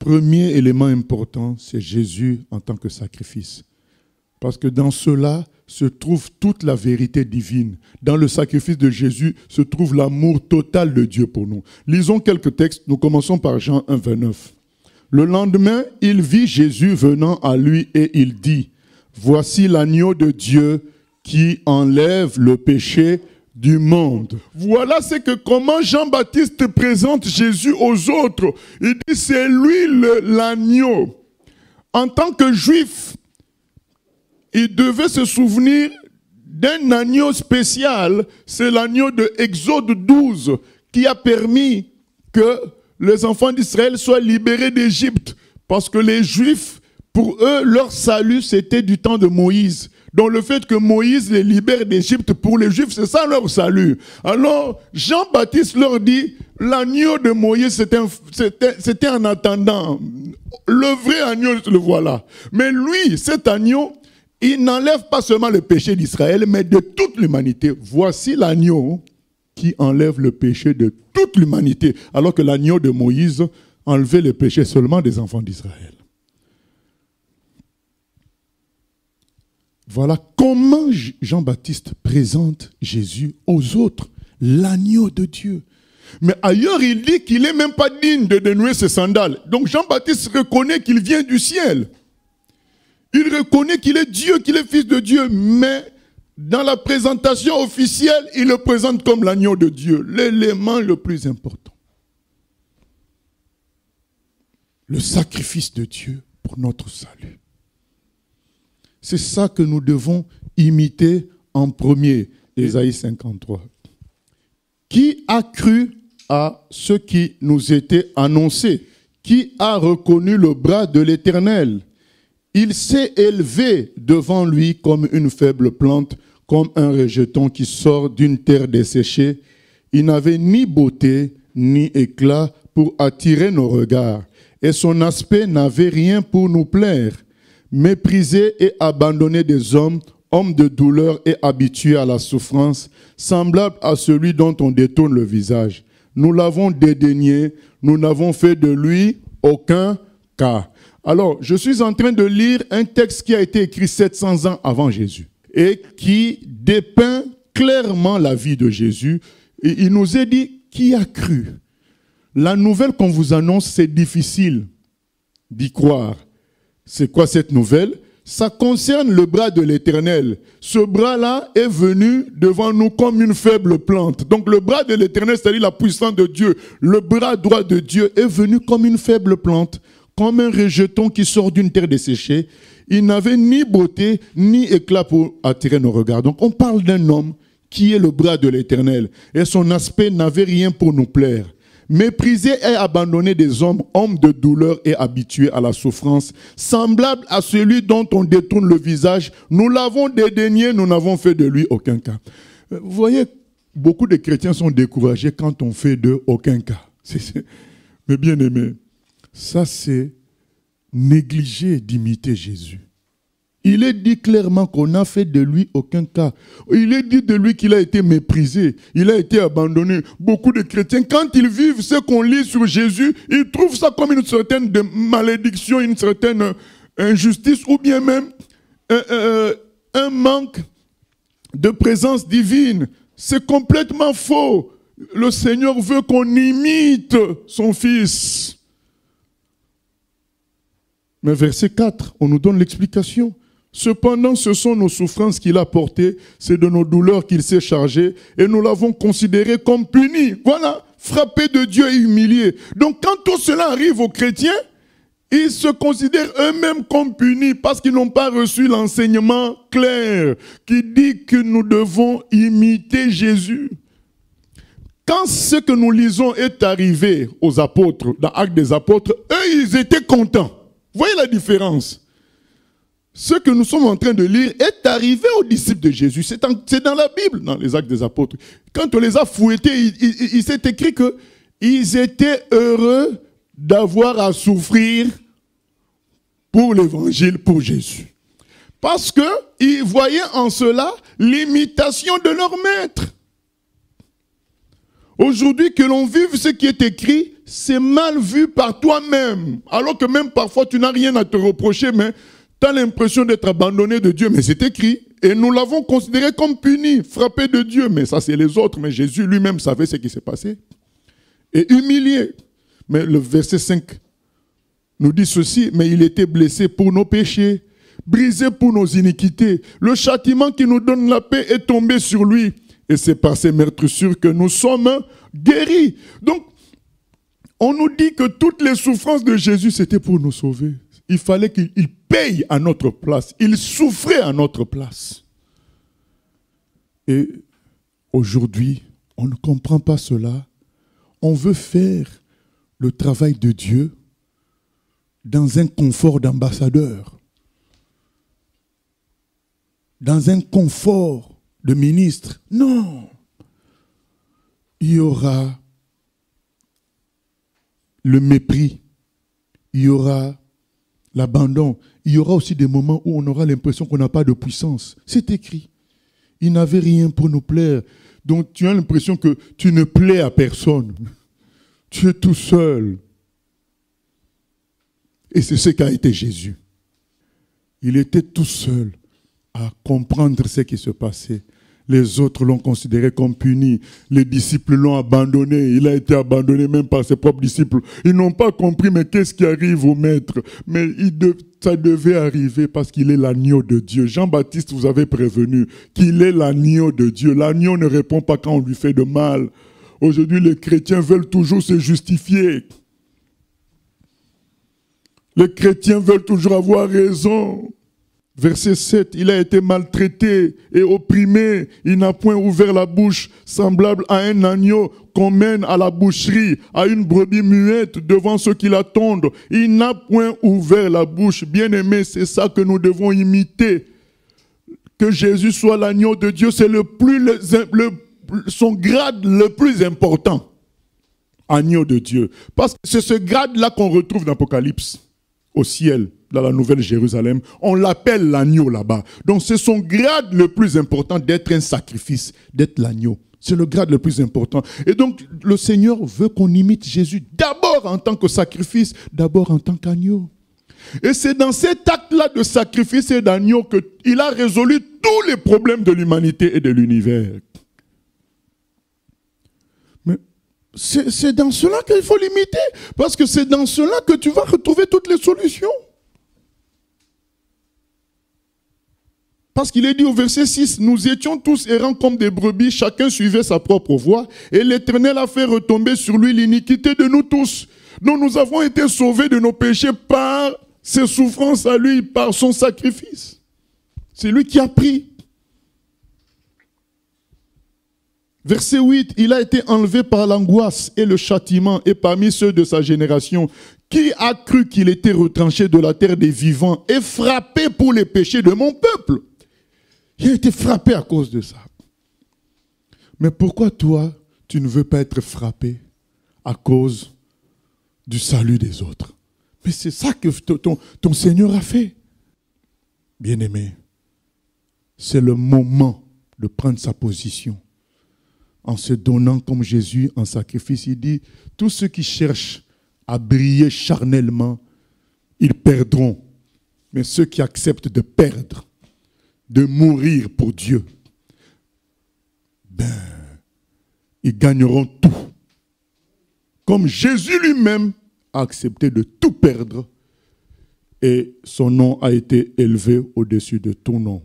premier élément important, c'est Jésus en tant que sacrifice. Parce que dans cela se trouve toute la vérité divine. Dans le sacrifice de Jésus se trouve l'amour total de Dieu pour nous. Lisons quelques textes. Nous commençons par Jean 1, 29. Le lendemain, il vit Jésus venant à lui et il dit, « Voici l'agneau de Dieu qui enlève le péché du monde. » Voilà c'est que comment Jean-Baptiste présente Jésus aux autres. Il dit, c'est lui l'agneau. En tant que juif, il devait se souvenir d'un agneau spécial. C'est l'agneau de Exode 12 qui a permis que les enfants d'Israël soient libérés d'Égypte. Parce que les Juifs, pour eux, leur salut, c'était du temps de Moïse. Donc le fait que Moïse les libère d'Égypte, pour les Juifs, c'est ça leur salut. Alors, Jean-Baptiste leur dit, l'agneau de Moïse, c'était en attendant. Le vrai agneau, le voilà. Mais lui, cet agneau, il n'enlève pas seulement le péché d'Israël, mais de toute l'humanité. Voici l'agneau qui enlève le péché de toute l'humanité, alors que l'agneau de Moïse enlevait le péché seulement des enfants d'Israël. Voilà comment Jean-Baptiste présente Jésus aux autres, l'agneau de Dieu. Mais ailleurs, il dit qu'il n'est même pas digne de dénouer ses sandales. Donc Jean-Baptiste reconnaît qu'il vient du ciel. Il reconnaît qu'il est Dieu, qu'il est fils de Dieu, mais dans la présentation officielle, il le présente comme l'agneau de Dieu, l'élément le plus important. Le sacrifice de Dieu pour notre salut. C'est ça que nous devons imiter en premier, Ésaïe 53. Qui a cru à ce qui nous était annoncé? Qui a reconnu le bras de l'Éternel? Il s'est élevé devant lui comme une faible plante, comme un rejeton qui sort d'une terre desséchée. Il n'avait ni beauté ni éclat pour attirer nos regards, et son aspect n'avait rien pour nous plaire. Méprisé et abandonné des hommes, homme de douleur et habitué à la souffrance, semblable à celui dont on détourne le visage. Nous l'avons dédaigné, nous n'avons fait de lui aucun cas. Alors, je suis en train de lire un texte qui a été écrit 700 ans avant Jésus et qui dépeint clairement la vie de Jésus. Et il nous est dit, qui a cru? La nouvelle qu'on vous annonce, c'est difficile d'y croire. C'est quoi cette nouvelle? Ça concerne le bras de l'Éternel. Ce bras-là est venu devant nous comme une faible plante. Donc le bras de l'Éternel, c'est-à-dire la puissance de Dieu, le bras droit de Dieu est venu comme une faible plante, comme un rejeton qui sort d'une terre desséchée. Il n'avait ni beauté, ni éclat pour attirer nos regards. Donc on parle d'un homme qui est le bras de l'Éternel. Et son aspect n'avait rien pour nous plaire. Méprisé et abandonné des hommes, homme de douleur et habitué à la souffrance, semblable à celui dont on détourne le visage, nous l'avons dédaigné, nous n'avons fait de lui aucun cas. Vous voyez, beaucoup de chrétiens sont découragés quand on fait d'eux aucun cas. Mais bien aimé, ça c'est négliger d'imiter Jésus. Il est dit clairement qu'on n'a fait de lui aucun cas. Il est dit de lui qu'il a été méprisé, il a été abandonné. Beaucoup de chrétiens, quand ils vivent ce qu'on lit sur Jésus, ils trouvent ça comme une certaine malédiction, une certaine injustice, ou bien même un manque de présence divine. C'est complètement faux. Le Seigneur veut qu'on imite son Fils. Mais verset 4, on nous donne l'explication. Cependant, ce sont nos souffrances qu'il a portées, c'est de nos douleurs qu'il s'est chargé, et nous l'avons considéré comme puni. Voilà, frappé de Dieu et humilié. Donc quand tout cela arrive aux chrétiens, ils se considèrent eux-mêmes comme punis parce qu'ils n'ont pas reçu l'enseignement clair qui dit que nous devons imiter Jésus. Quand ce que nous lisons est arrivé aux apôtres, dans Actes des apôtres, eux, ils étaient contents. Vous voyez la différence? Ce que nous sommes en train de lire est arrivé aux disciples de Jésus. C'est dans la Bible, dans les Actes des apôtres. Quand on les a fouettés, il s'est écrit qu'ils étaient heureux d'avoir à souffrir pour l'évangile, pour Jésus. Parce qu'ils voyaient en cela l'imitation de leur maître. Aujourd'hui, que l'on vive ce qui est écrit, c'est mal vu par toi-même. Alors que même parfois, tu n'as rien à te reprocher, mais tu as l'impression d'être abandonné de Dieu. Mais c'est écrit. Et nous l'avons considéré comme puni, frappé de Dieu. Mais ça, c'est les autres. Mais Jésus lui-même savait ce qui s'est passé. Et humilié. Mais le verset 5 nous dit ceci. Mais il était blessé pour nos péchés, brisé pour nos iniquités. Le châtiment qui nous donne la paix est tombé sur lui. Et c'est par ses meurtrissures que nous sommes guéris. Donc, on nous dit que toutes les souffrances de Jésus, c'était pour nous sauver. Il fallait qu'il paye à notre place. Il souffrait à notre place. Et aujourd'hui, on ne comprend pas cela. On veut faire le travail de Dieu dans un confort d'ambassadeur, dans un confort de ministre. Non. Il y aura le mépris, il y aura l'abandon, il y aura aussi des moments où on aura l'impression qu'on n'a pas de puissance. C'est écrit. Il n'avait rien pour nous plaire. Donc tu as l'impression que tu ne plais à personne. Tu es tout seul. Et c'est ce qu'a été Jésus. Il était tout seul à comprendre ce qui se passait. Les autres l'ont considéré comme puni. Les disciples l'ont abandonné. Il a été abandonné même par ses propres disciples. Ils n'ont pas compris, mais qu'est-ce qui arrive au maître? Mais ça devait arriver parce qu'il est l'agneau de Dieu. Jean-Baptiste vous avait prévenu qu'il est l'agneau de Dieu. L'agneau ne répond pas quand on lui fait de mal. Aujourd'hui, les chrétiens veulent toujours se justifier. Les chrétiens veulent toujours avoir raison. Verset 7, il a été maltraité et opprimé. Il n'a point ouvert la bouche, semblable à un agneau qu'on mène à la boucherie, à une brebis muette devant ceux qui l'attendent. Il n'a point ouvert la bouche. Bien-aimé, c'est ça que nous devons imiter. Que Jésus soit l'agneau de Dieu, c'est son grade le plus important. Agneau de Dieu. Parce que c'est ce grade-là qu'on retrouve dans l'Apocalypse, au ciel. Dans la Nouvelle Jérusalem, on l'appelle l'agneau là-bas. Donc c'est son grade le plus important d'être un sacrifice, d'être l'agneau. C'est le grade le plus important. Et donc le Seigneur veut qu'on imite Jésus d'abord en tant que sacrifice, d'abord en tant qu'agneau. Et c'est dans cet acte-là de sacrifice et d'agneau qu'il a résolu tous les problèmes de l'humanité et de l'univers. Mais c'est dans cela qu'il faut l'imiter, parce que c'est dans cela que tu vas retrouver toutes les solutions. Parce qu'il est dit au verset 6, nous étions tous errants comme des brebis, chacun suivait sa propre voie, et l'Éternel a fait retomber sur lui l'iniquité de nous tous. Donc nous avons été sauvés de nos péchés par ses souffrances à lui, par son sacrifice. C'est lui qui a pris. Verset 8, il a été enlevé par l'angoisse et le châtiment, et parmi ceux de sa génération, qui a cru qu'il était retranché de la terre des vivants et frappé pour les péchés de mon peuple. Il a été frappé à cause de ça. Mais pourquoi toi, tu ne veux pas être frappé à cause du salut des autres? Mais c'est ça que ton Seigneur a fait. Bien-aimé, c'est le moment de prendre sa position. En se donnant comme Jésus en sacrifice, il dit, tous ceux qui cherchent à briller charnellement, ils perdront. Mais ceux qui acceptent de perdre, de mourir pour Dieu, ils gagneront tout. Comme Jésus lui-même a accepté de tout perdre et son nom a été élevé au-dessus de tout nom.